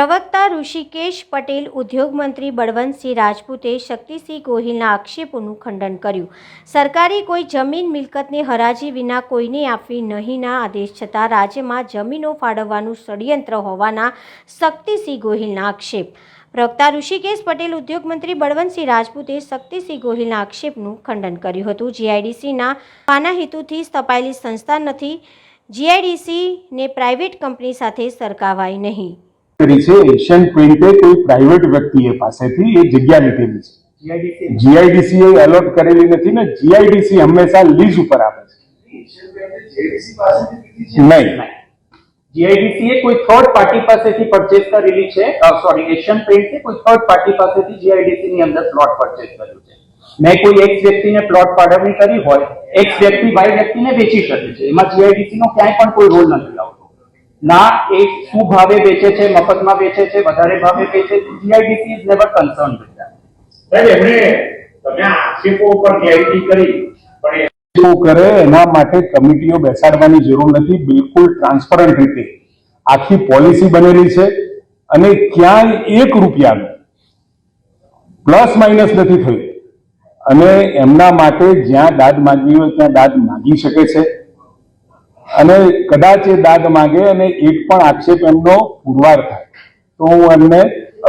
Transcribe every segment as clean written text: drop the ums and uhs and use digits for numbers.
પ્રવક્તા ઋષિકેશ પટેલ ઉદ્યોગ મંત્રી બળવંતસિંહ રાજપૂતે શક્તિસિંહ ગોહિલના આક્ષેપોનું ખંડન કર્યું। સરકારી કોઈ જમીન મિલકતને હરાજી વિના કોઈને આપવી નહીંના આદેશ છતાં રાજ્યમાં જમીનો ફાળવવાનું ષડયંત્ર હોવાના શક્તિસિંહ ગોહિલના આક્ષેપ। પ્રવક્તા ઋષિકેશ પટેલ ઉદ્યોગ મંત્રી બળવંતસિંહ રાજપૂતે શક્તિસિંહ ગોહિલના આક્ષેપનું ખંડન કર્યું હતું। જીઆઈડીસીના પાના હેતુથી સ્થપાયેલી સંસ્થા નથી। જીઆઈડીસીને પ્રાઇવેટ કંપની સાથે સરખાવાય નહીં। एशियन पेंटे कोई प्राइवेट व्यक्ति पासेथी ए जग्या लीधेली छे। जीआईडीसी अलॉट करेली नथी ने। जीआईडीसी हमेशा लीज पर आपे छे। नहीं, जीआईडीसी कोई थर्ड पार्टी पासेथी परचेज करेली छे। सॉरी, एशियन पेंटे कोई थर्ड पार्टी पासेथी जीआईडीसी ની અંદર પ્લોટ પરચેજ કર્યું છે। मैं कोई एक्स व्यक्ति ने प्लॉट फाळवणी करी होय, एक्स व्यक्ति वाय व्यक्ति ने वेची શકે છે। એમાં जीआईडीसी નો ક્યાંય પણ કોઈ રોલ નથી આવતો। ना एक શું ભાવે વેચે છે, મફતમાં વેચે છે, વધારે ભાવે વેચે છે, GIDC is never કન્સર્ન્ડ with that. સાહેબ, એમણે તમે આક્ષેપો ઉપર ક્લેરિટી કરી, પણ શું કરે એના માટે કમિટીઓ બેસાડવાની જરૂર નથી। બિલકુલ ટ્રાન્સપરન્ટ રીતે આખી પોલિસી બનેલી છે અને ક્યાંય 1 રૂપિયાનું પ્લસ માઇનસ નથી થયું અને એમના માટે જ્યાં દાદ માંગવી હોય ત્યાં દાદ માંગી શકે છે અને કદાચ એ દાદ માંગે અને એક પણ આક્ષેપ એમનો પુરવાર થાય તો હું એમને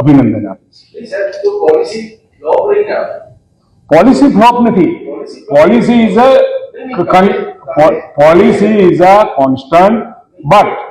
અભિનંદન આપીશ। પોલિસી ફ્લોપ નથી। Policy is a constant but